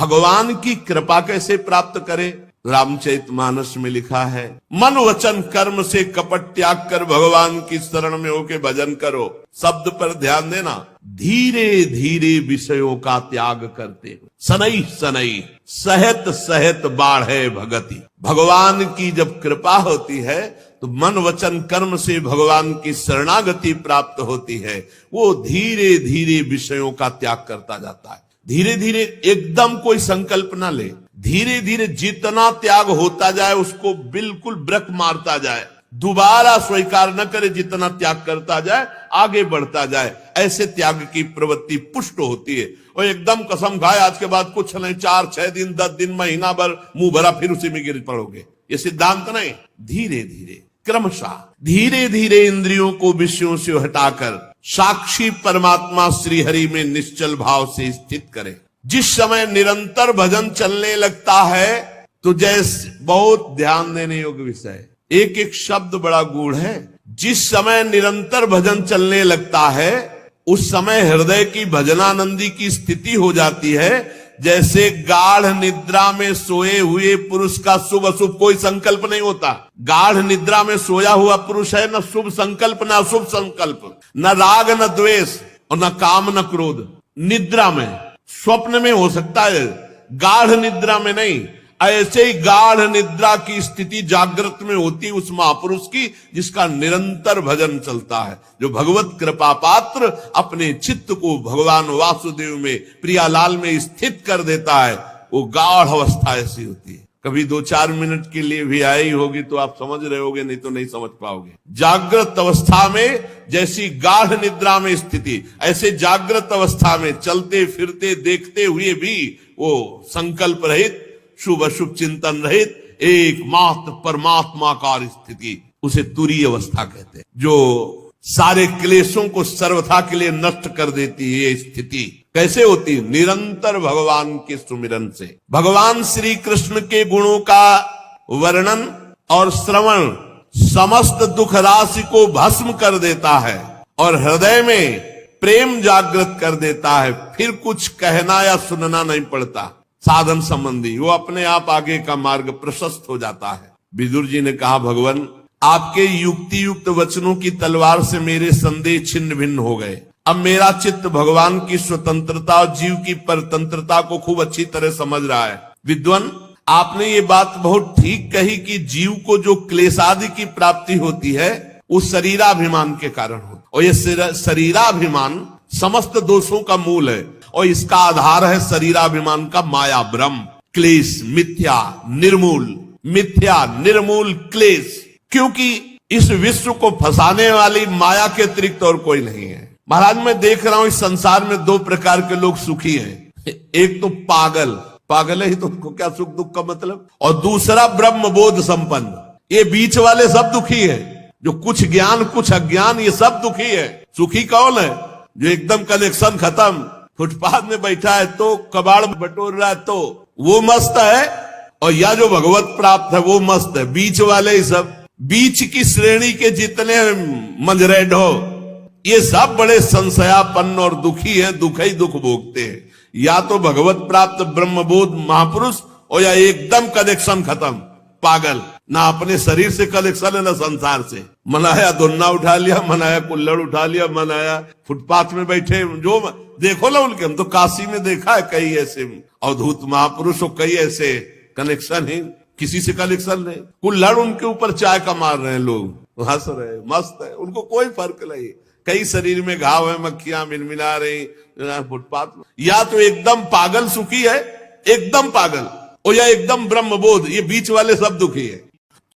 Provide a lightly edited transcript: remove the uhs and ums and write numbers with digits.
भगवान की कृपा कैसे प्राप्त करें? रामचरितमानस में लिखा है, मन वचन कर्म से कपट त्याग कर भगवान की शरण में होके भजन करो। शब्द पर ध्यान देना, धीरे धीरे विषयों का त्याग करते हो, सनई सनई सहत सहत बाढ़े भगति। भगवान की जब कृपा होती है तो मन वचन कर्म से भगवान की शरणागति प्राप्त होती है। वो धीरे धीरे विषयों का त्याग करता जाता है। धीरे धीरे एकदम कोई संकल्प ना ले, धीरे धीरे जितना त्याग होता जाए उसको बिल्कुल ब्रेक मारता जाए, दोबारा स्वीकार न करे, जितना त्याग करता जाए आगे बढ़ता जाए। ऐसे त्याग की प्रवृत्ति पुष्ट होती है। और एकदम कसम खाए आज के बाद कुछ नहीं, 4-6 दिन 10 दिन महीना भर मुंह भरा फिर उसी में गिर पड़ोगे, ये सिद्धांत नहीं। धीरे धीरे क्रमशः धीरे धीरे इंद्रियों को विषयों से हटाकर साक्षी परमात्मा श्री हरि में निश्चल भाव से स्थित करें। जिस समय निरंतर भजन चलने लगता है तो जैसे बहुत ध्यान देने योग्य विषय, एक एक शब्द बड़ा गूढ़ है। जिस समय निरंतर भजन चलने लगता है उस समय हृदय की भजनानंदी की स्थिति हो जाती है। जैसे गाढ़ निद्रा में सोए हुए पुरुष का शुभ अशुभ कोई संकल्प नहीं होता। गाढ़ निद्रा में सोया हुआ पुरुष है, न शुभ संकल्प न अशुभ संकल्प, न राग न द्वेष और न काम न क्रोध। निद्रा में, स्वप्न में हो सकता है, गाढ़ निद्रा में नहीं। ऐसे ही गाढ़ निद्रा की स्थिति जागृत में होती उस महापुरुष की जिसका निरंतर भजन चलता है, जो भगवत कृपा पात्र अपने चित्त को भगवान वासुदेव में प्रियालाल में स्थित कर देता है। वो गाढ़ अवस्था ऐसी होती है। कभी 2-4 मिनट के लिए भी आई होगी तो आप समझ रहे होगे, नहीं तो नहीं समझ पाओगे। जागृत अवस्था में जैसी गाढ़ निद्रा में स्थिति, ऐसे जागृत अवस्था में चलते फिरते देखते हुए भी वो संकल्प रहित, शुभ अशुभ चिंतन रहित एकमात्र परमात्माकार स्थिति, उसे तुरीय अवस्था कहते हैं, जो सारे क्लेशों को सर्वथा के लिए नष्ट कर देती है। ये स्थिति कैसे होती है? निरंतर भगवान के सुमिरन से। भगवान श्री कृष्ण के गुणों का वर्णन और श्रवण समस्त दुख राशि को भस्म कर देता है और हृदय में प्रेम जागृत कर देता है। फिर कुछ कहना या सुनना नहीं पड़ता साधन संबंधी, वो अपने आप आगे का मार्ग प्रशस्त हो जाता है। विदुर जी ने कहा, भगवान आपके युक्ति युक्त वचनों की तलवार से मेरे संदेह छिन्न भिन्न हो गए। अब मेरा चित्त भगवान की स्वतंत्रता और जीव की परतंत्रता को खूब अच्छी तरह समझ रहा है। विद्वान, आपने ये बात बहुत ठीक कही कि जीव को जो क्लेशादि की प्राप्ति होती है वो शरीराभिमान के कारण होती, और ये शरीराभिमान समस्त दोषों का मूल है। और इसका आधार है शरीराभिमान का माया भ्रम, क्लेश, मिथ्या निर्मूल क्लेश। क्योंकि इस विश्व को फंसाने वाली माया के अतिरिक्त और कोई नहीं है। महाराज, मैं देख रहा हूं इस संसार में 2 प्रकार के लोग सुखी हैं। एक तो पागल है ही, तो उनको क्या सुख दुख का मतलब, और दूसरा ब्रह्म बोध संपन्न। ये बीच वाले सब दुखी है, जो कुछ ज्ञान कुछ अज्ञान, ये सब दुखी है। सुखी कौन है? जो एकदम कनेक्शन खत्म, फुटपाथ में बैठा है तो कबाड़ बटोर रहा है तो वो मस्त है, और या जो भगवत प्राप्त है वो मस्त है। बीच वाले ही सब, बीच की श्रेणी के जितने मंजरेड हो, ये सब बड़े संशयापन्न और दुखी हैं, दुख ही दुख भोगते हैं। या तो भगवत प्राप्त ब्रह्मबोध महापुरुष, और या एकदम कनेक्शन खत्म पागल, ना अपने शरीर से कनेक्शन है ना संसार से। मनाया धुन्ना उठा लिया, मनाया कुल्लड़ उठा लिया, मनाया फुटपाथ में बैठे, जो देखो ना उनके, हम तो काशी में देखा है कई ऐसे अवधूत महापुरुष, और कई ऐसे कनेक्शन है, किसी से कनेक्शन नहीं। कुल्लड़ उनके ऊपर चाय का मार रहे हैं लोग, हंस रहे, मस्त है, उनको कोई फर्क नहीं। कई शरीर में घाव है, मक्खियां मिनमिना रही फुटपाथ में। या तो एकदम पागल सुखी है, एकदम पागल, और या एकदम ब्रह्मबोध, ये बीच वाले सब दुखी है।